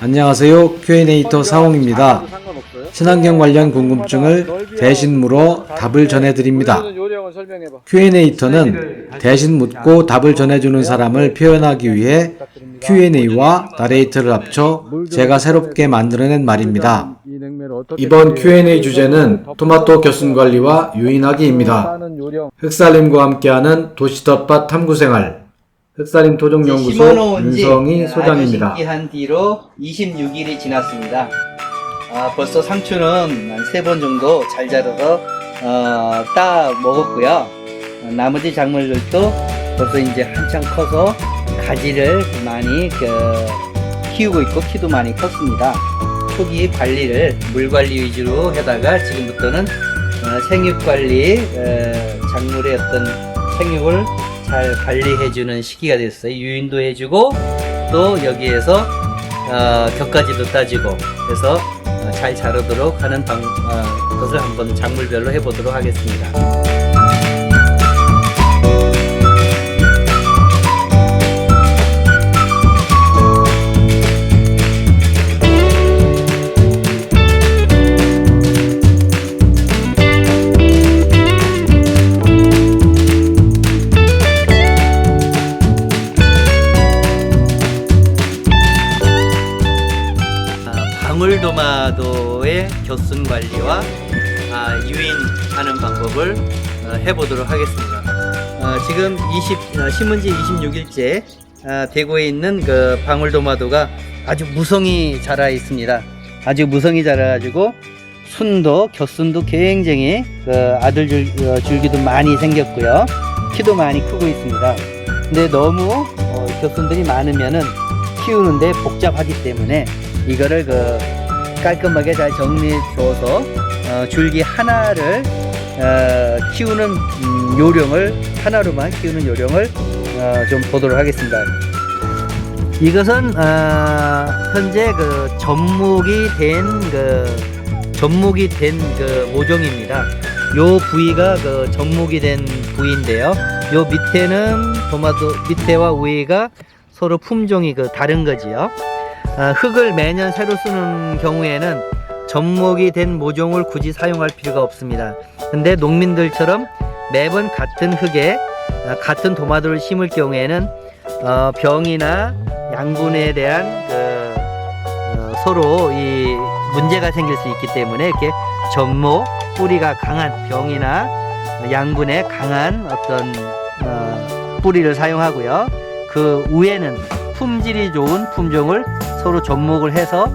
안녕하세요. 큐애니에이터 사홍입니다. 친환경 관련 궁금증을 대신 물어 답을 전해드립니다. Q&A터는 대신 묻고 답을 전해주는 사람을 표현하기 위해 Q&A와 나레이터를 합쳐 제가 새롭게 만들어낸 말입니다. 이번 Q&A 주제는 토마토 겨순 관리와 유인하기입니다. 흑살림과 함께하는 도시텃밭 탐구생활 흑살림 토종연구소 윤성희 소장입니다. 심기한 뒤로 26일이 지났습니다. 벌써 상추는 한 3번 정도 잘 자라서 따 먹었고요. 나머지 작물들도 벌써 이제 한창 커서 가지를 많이 키우고 있고 키도 많이 컸습니다. 초기 관리를 물 관리 위주로 하다가 지금부터는 생육 관리, 작물의 어떤 생육을 잘 관리해주는 시기가 됐어요. 유인도 해주고 또 여기에서 격가지도 따주고 그래서 잘 자라도록 하는 것을 한번 작물별로 해보도록 하겠습니다. 방울토마토의 겨순 관리와 유인하는 방법을 해보도록 하겠습니다. 지금 심은 지 26일째 대구에 있는 그 방울토마토가 아주 무성히 자라 있습니다. 아주 무성히 자라가지고 순도 겨순도 굉장히 아들 줄기도 많이 생겼고요. 키도 많이 크고 있습니다. 근데 너무 겨순들이 많으면은 키우는데 복잡하기 때문에 이거를 깔끔하게 잘 정리해 줘서 줄기 하나를 키우는 요령을 하나로만 키우는 요령을 좀 보도록 하겠습니다. 이것은 현재 접목이 된 모종입니다. 요 부위가 접목이 된 부위인데요. 요 밑에는 토마토 밑에와 위가 서로 품종이 다른 거지요. 흙을 매년 새로 쓰는 경우에는 접목이 된 모종을 굳이 사용할 필요가 없습니다. 근데 농민들처럼 매번 같은 흙에 같은 토마토를 심을 경우에는 병이나 양분에 대한 서로 이 문제가 생길 수 있기 때문에 이렇게 접목, 뿌리가 강한 병이나 양분에 강한 어떤 뿌리를 사용하고요. 그 위에는 품질이 좋은 품종을 서로 접목을 해서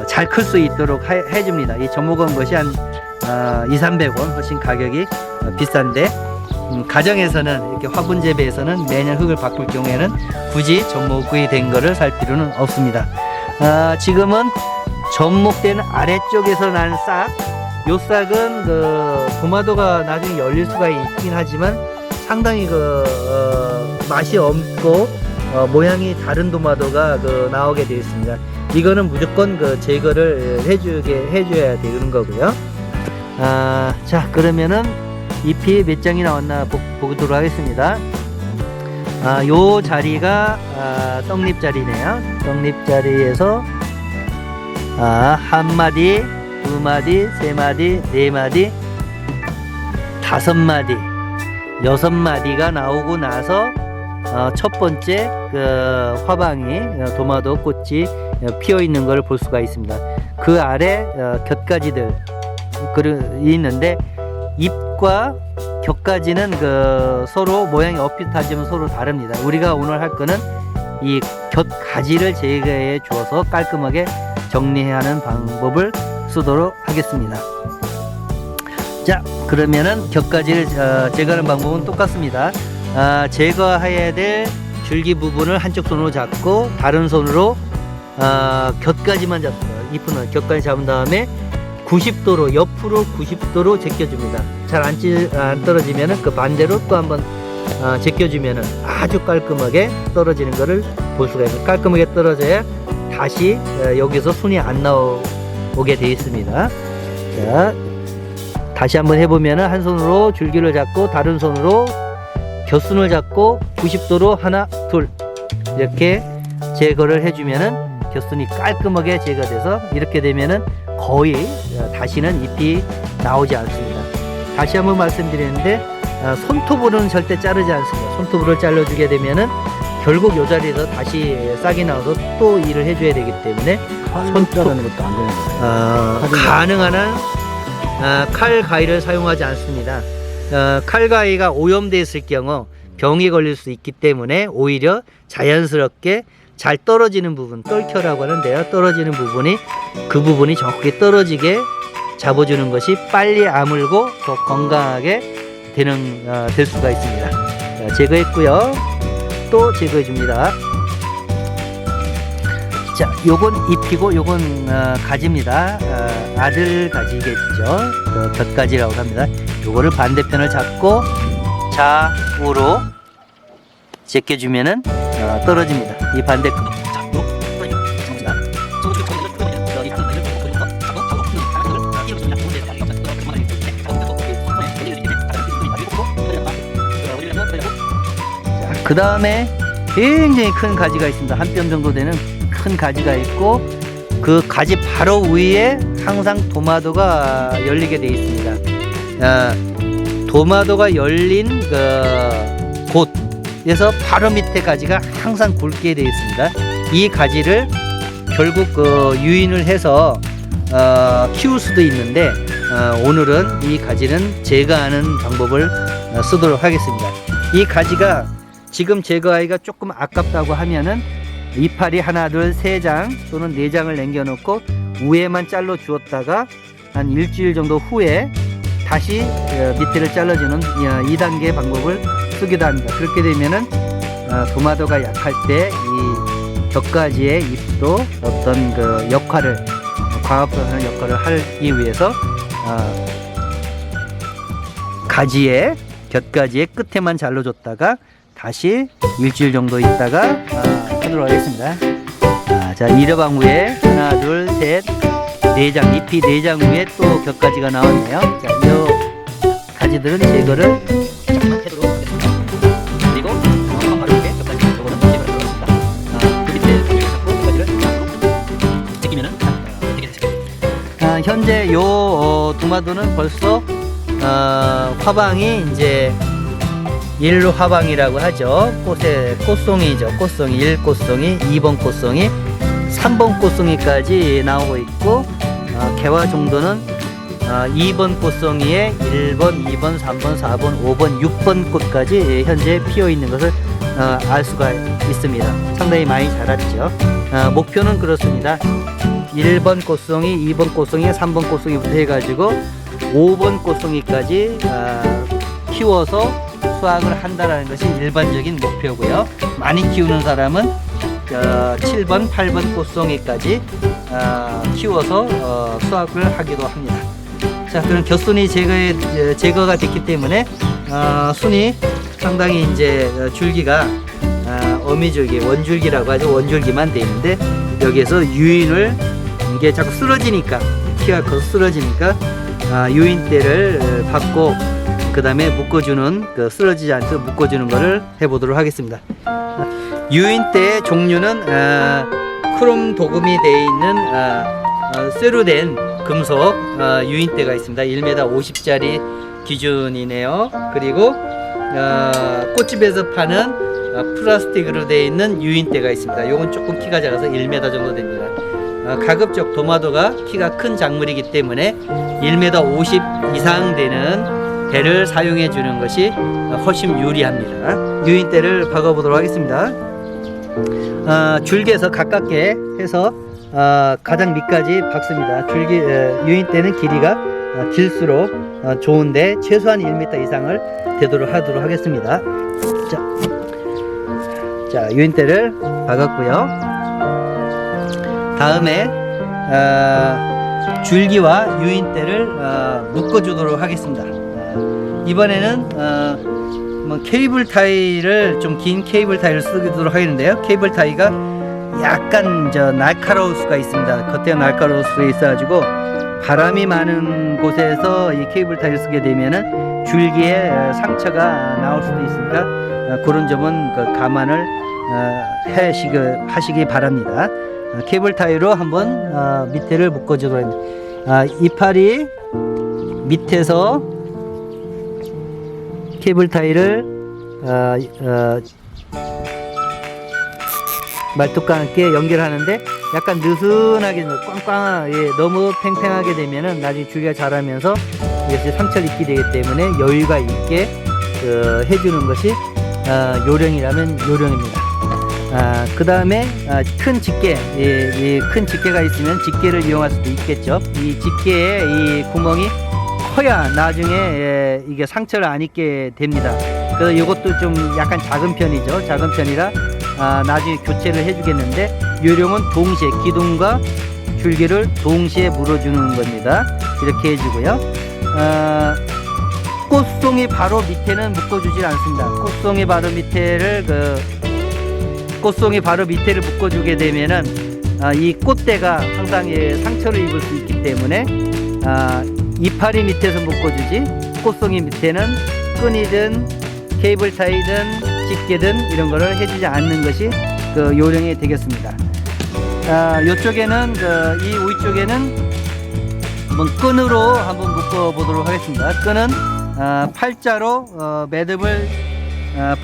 잘 클 수 있도록 해줍니다. 이 접목한 것이 한 200~300원 훨씬 가격이 비싼데 가정에서는 이렇게 화분 재배에서는 매년 흙을 바꿀 경우에는 굳이 접목이 된 거를 살 필요는 없습니다. 지금은 접목된 아래쪽에서 나는 싹, 요 싹은 토마토가 나중에 열릴 수가 있긴 하지만 상당히 맛이 없고 모양이 다른 토마토가 나오게 되어 있습니다. 이거는 무조건 제거를 해줘야 되는 거고요. 자, 그러면은 잎이 몇 장이 나왔나 보도록 하겠습니다. 요 자리가 떡잎 자리네요. 떡잎 자리에서 한 마디, 두 마디, 세 마디, 네 마디, 5마디, 6마디가 나오고 나서 첫 번째 화방이 토마토 꽃이 피어 있는 걸 볼 수가 있습니다. 그 아래 곁가지들 있는데 잎과 곁가지는 서로 모양이 엇비슷하지만 서로 다릅니다. 우리가 오늘 할 거는 이 곁가지를 제거해 주어서 깔끔하게 정리하는 방법을 쓰도록 하겠습니다. 자, 그러면은 곁가지를 제거하는 방법은 똑같습니다. 제거해야 될 줄기 부분을 한쪽 손으로 잡고 다른 손으로 곁가지만 잡습니다. 잎은 곁가지 잡은 다음에 90도로 옆으로 90도로 제껴줍니다. 잘 안 떨어지면은 반대로 또 한번 제껴주면은 아주 깔끔하게 떨어지는 것을 볼 수가 있습니다. 깔끔하게 떨어져야 다시 여기서 순이 안 나오게 되어 있습니다. 자, 다시 한번 해보면은 한 손으로 줄기를 잡고 다른 손으로 겨순을 잡고 90도로 하나 둘 이렇게 제거를 해주면은 겨순이 깔끔하게 제거돼서 이렇게 되면은 거의 다시는 잎이 나오지 않습니다. 다시 한번 말씀드리는데 손톱으로는 절대 자르지 않습니다. 손톱으로 잘라주게 되면은 결국 요 자리에서 다시 싹이 나와서 또 일을 해줘야 되기 때문에 손톱하는 것도 안 되는 거예요. 가능한 한 칼 가위를 사용하지 않습니다. 칼 가위가 오염되어 있을 경우 병이 걸릴 수 있기 때문에 오히려 자연스럽게 잘 떨어지는 부분, 떨켜라고 하는데요. 떨어지는 부분이 그 부분이 정확하게 떨어지게 잡아주는 것이 빨리 아물고 더 건강하게 될 수가 있습니다. 자, 제거했고요. 또 제거해 줍니다. 자, 요건 잎이고 요건 가지입니다. 아들 가지겠죠. 곁가지라고 합니다. 요거를 반대편을 잡고 좌우로 제껴주면은 떨어집니다. 이 반대 그 다음에 굉장히 큰 가지가 있습니다. 한 뼘 정도 되는 큰 가지가 있고 그 가지 바로 위에 항상 도마도가 열리게 되어 있습니다. 도마도가 열린 곳에서 바로 밑에 가지가 항상 굵게 되어 있습니다. 이 가지를 결국 유인을 해서 키울 수도 있는데 오늘은 이 가지는 제거하는 방법을 쓰도록 하겠습니다. 이 가지가 지금 제거하기가 조금 아깝다고 하면은 이파리 하나, 둘, 세 장 또는 네 장을 남겨놓고 위에만 잘라 주었다가 한 일주일 정도 후에 다시 밑에를 잘라주는 2단계 방법을 쓰기도 합니다. 그렇게 되면은 도마도가 약할 때 이 곁가지의 잎도 어떤 그 역할을 광합성하는 역할을 하기 위해서 가지의 곁가지의 끝에만 잘라줬다가 다시 일주일 정도 있다가 하도록 하겠습니다. 자, 1여방 위에 하나, 둘, 셋, 4장, 잎이 4장 위에 또 곁가지가 나왔네요. 자, 이 가지들은 제거를 잠깐만 해도록 하겠습니다. 그리고 바로 이렇게 곁가지 요거는 제거를 하겠습니다. 그 밑에 잡고 곁가지를 제끼면은 되게 됐습니다. 현재 요 도마도는 벌써 화방이 이제 1 화방이라고 하죠. 꽃송이죠. 꽃송이, 1꽃송이, 2번 꽃송이, 3번 꽃송이까지 나오고 있고 개화 정도는 2번 꽃송이에 1번, 2번, 3번, 4번, 5번, 6번 꽃까지 현재 피어 있는 것을 알 수가 있습니다. 상당히 많이 자랐죠. 목표는 그렇습니다. 1번 꽃송이, 2번 꽃송이, 3번 꽃송이부터 해가지고 5번 꽃송이까지 키워서 수확을 한다는 것이 일반적인 목표고요. 많이 키우는 사람은 7번, 8번 꽃송이까지 키워서 수확을 하기도 합니다. 자, 그럼 겨순이 제거가 됐기 때문에 순이 상당히 이제 줄기가 어미줄기, 원줄기라고 하죠. 원줄기만 돼 있는데 여기에서 유인을 이게 자꾸 쓰러지니까 키가 커서 쓰러지니까 유인대를 받고 그 다음에 묶어주는 쓰러지지 않도록 묶어주는 거를 해보도록 하겠습니다. 유인대의 종류는 크롬 도금이 되어 있는 쇠로 된 금속 유인대가 있습니다. 1m 50짜리 기준이네요. 그리고 꽃집에서 파는 플라스틱으로 되어 있는 유인대가 있습니다. 이건 조금 키가 작아서 1m 정도 됩니다. 가급적 도마도가 키가 큰 작물이기 때문에 1m 50 이상 되는 대를 사용해 주는 것이 훨씬 유리합니다. 유인대를 박아 보도록 하겠습니다. 줄기에서 가깝게 해서 가장 밑까지 박습니다. 유인대는 길이가 길수록 좋은데 최소한 1m 이상을 되도록 하도록 하겠습니다. 자, 유인대를 박았고요. 다음에 줄기와 유인대를 묶어주도록 하겠습니다. 이번에는 케이블 타이를 좀 긴 케이블 타이를 쓰도록 하겠는데요. 케이블 타이가 약간 날카로울 수가 있습니다. 겉에 날카로울 수 있어가지고 바람이 많은 곳에서 이 케이블 타이를 쓰게 되면은 줄기에 상처가 나올 수도 있으니까 그런 점은 감안을 하시기 바랍니다. 케이블 타이로 한번 밑에를 묶어주도록 합니다. 이파리 밑에서 케이블 타이를 말뚝과 함께 연결하는데 약간 느슨하게 꽝꽝 너무 팽팽하게 되면은 나중에 줄기가 자라면서 이것이 상처를 입게 되기 때문에 여유가 있게 해주는 것이 요령이라면 요령입니다. 그 다음에 큰 집게, 큰 집게가 있으면 집게를 이용할 수도 있겠죠. 이 집게에 이 구멍이 커야 나중에 이게 상처를 안 입게 됩니다. 그래서 이것도 좀 약간 작은 편이죠. 작은 편이라 나중에 교체를 해주겠는데, 요령은 동시에 기둥과 줄기를 동시에 물어주는 겁니다. 이렇게 해주고요. 꽃송이 바로 밑에는 묶어주질 않습니다. 꽃송이 바로 밑에를 묶어주게 되면은 이 꽃대가 항상 상처를 입을 수 있기 때문에 이파리 밑에서 묶어주지, 꽃송이 밑에는 끈이든 케이블 타이든 집게든 이런 거를 해주지 않는 것이 그 요령이 되겠습니다. 이쪽에는 이 위쪽에는 한번 끈으로 한번 묶어 보도록 하겠습니다. 끈은 팔자로 매듭을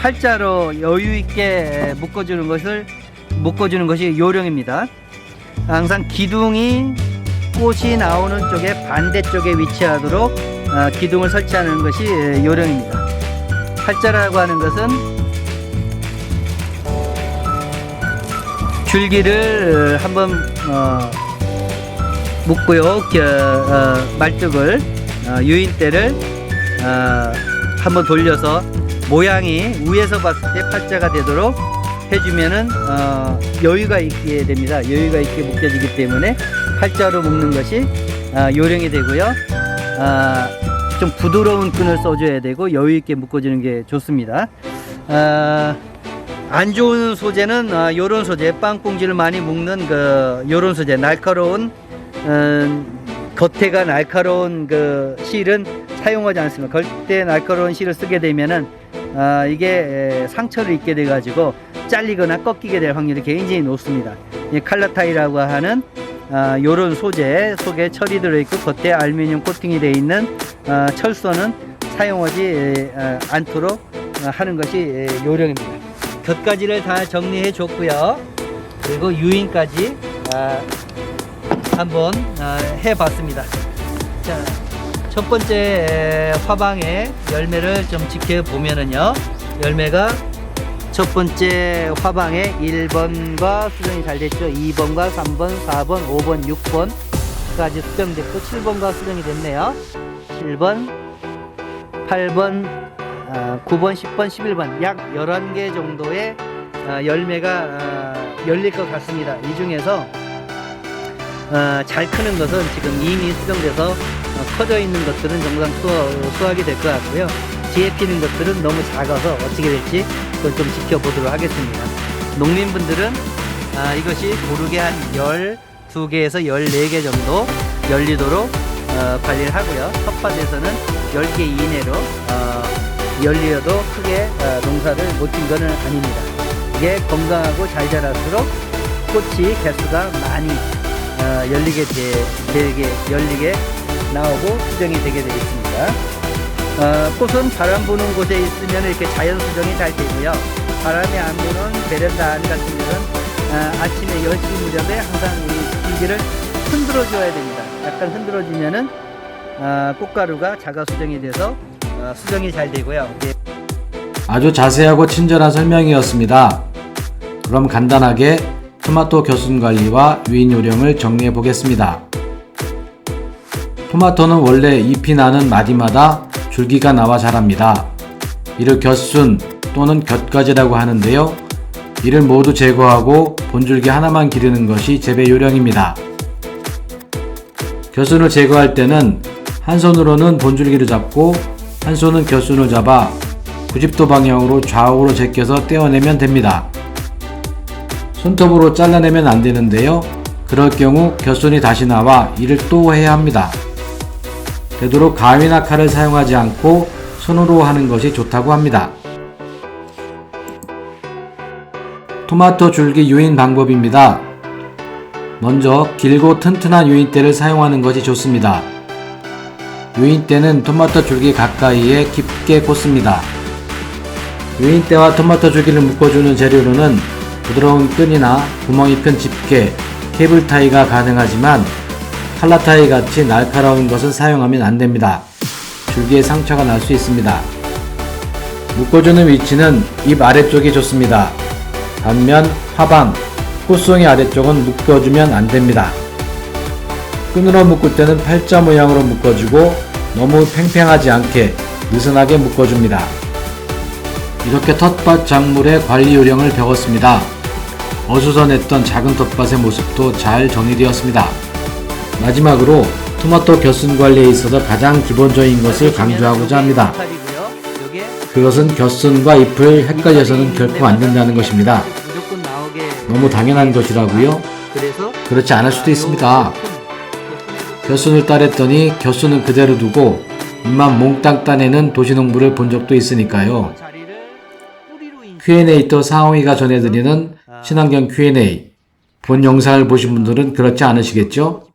팔자로 여유 있게 묶어주는 것이 요령입니다. 항상 기둥이 꽃이 나오는 쪽에 반대쪽에 위치하도록 기둥을 설치하는 것이 요령입니다. 팔자라고 하는 것은 줄기를 한번 묶고요. 말뚝을 유인대를 한번 돌려서 모양이 위에서 봤을 때 팔자가 되도록 해주면은 여유가 있게 됩니다. 여유가 있게 묶여지기 때문에 팔자로 묶는 것이 요령이 되고요. 좀 부드러운 끈을 써줘야 되고 여유 있게 묶어주는 게 좋습니다. 안 좋은 소재는 요런 소재, 빵꽁지를 많이 묶는 요런 소재, 날카로운 겉에가 날카로운 실은 사용하지 않습니다. 겉에 날카로운 실을 쓰게 되면은 이게 상처를 입게 돼 가지고 잘리거나 꺾이게 될 확률이 굉장히 높습니다. 이 칼라타이라고 하는 요런 소재 속에 철이 들어있고 겉에 알루미늄 코팅이 되어 있는 철선은 사용하지 않도록 하는 것이 요령입니다. 곁가지를 다 정리해 줬고요. 그리고 유인까지 한번 해 봤습니다. 자, 첫 번째 화방의 열매를 좀 지켜보면은요, 열매가 첫 번째 화방에 1번과 수정이 잘 됐죠. 2번과 3번, 4번, 5번, 6번까지 수정됐고 7번과 수정이 됐네요. 7번, 8번, 9번, 10번, 11번 약 11개 정도의 열매가 열릴 것 같습니다. 이 중에서 잘 크는 것은 지금 이미 수정돼서 커져 있는 것들은 정상 수확이 될 것 같고요. 뒤에 피는 것들은 너무 작아서 어떻게 될지 그걸 좀 지켜보도록 하겠습니다. 농민분들은 이것이 고르게 한 12개에서 14개 정도 열리도록 관리를 하고요. 텃밭에서는 10개 이내로 열리어도 크게 농사를 못 진 것은 아닙니다. 이게 건강하고 잘 자랄수록 꽃이 개수가 많이 열리게 나오고 수정이 되게 되겠습니다. 꽃은 바람 부는 곳에 있으면 이렇게 자연 수정이 잘 되고요. 바람이 안 부는 베란다 안 같은 데는 아침에 10시 무렵에 항상 이 줄기를 흔들어 줘야 됩니다. 약간 흔들어 주면은 꽃가루가 자가 수정이 돼서 수정이 잘 되고요. 아주 자세하고 친절한 설명이었습니다. 그럼 간단하게 토마토 겨순 관리와 유인 요령을 정리해 보겠습니다. 토마토는 원래 잎이 나는 마디마다 줄기가 나와 자랍니다. 이를 겨순 또는 곁가지라고 하는데요. 이를 모두 제거하고 본줄기 하나만 기르는 것이 재배 요령입니다. 겨순을 제거할 때는 한 손으로는 본줄기를 잡고 한 손은 겨순을 잡아 90도 방향으로 좌우로 제껴서 떼어내면 됩니다. 손톱으로 잘라내면 안 되는데요. 그럴 경우 겨순이 다시 나와 일을 또 해야 합니다. 되도록 가위나 칼을 사용하지 않고 손으로 하는 것이 좋다고 합니다. 토마토 줄기 유인 방법입니다. 먼저 길고 튼튼한 유인대를 사용하는 것이 좋습니다. 유인대는 토마토 줄기 가까이에 깊게 꽂습니다. 유인대와 토마토 줄기를 묶어주는 재료로는 부드러운 끈이나 구멍이 큰 집게, 케이블 타이가 가능하지만 칼라 타이 같이 날카로운 것은 사용하면 안됩니다. 줄기에 상처가 날 수 있습니다. 묶어주는 위치는 잎 아래쪽이 좋습니다. 반면 화방, 꽃송이 아래쪽은 묶어주면 안됩니다. 끈으로 묶을 때는 팔자 모양으로 묶어주고 너무 팽팽하지 않게 느슨하게 묶어줍니다. 이렇게 텃밭 작물의 관리 요령을 배웠습니다. 어수선했던 작은 텃밭의 모습도 잘 정리되었습니다. 마지막으로 토마토 겨순 관리에 있어서 가장 기본적인 것을 강조하고자 합니다. 그것은 겨순과 잎을 헷갈려서는 결코 안 된다는 것입니다. 너무 당연한 것이라고요? 그렇지 않을 수도 있습니다. 겨순을 따랬더니 겨순은 그대로 두고 잎만 몽땅 따내는 도시농부를 본 적도 있으니까요. Q&A 또 상호이가 전해드리는 친환경 Q&A. 본 영상을 보신 분들은 그렇지 않으시겠죠?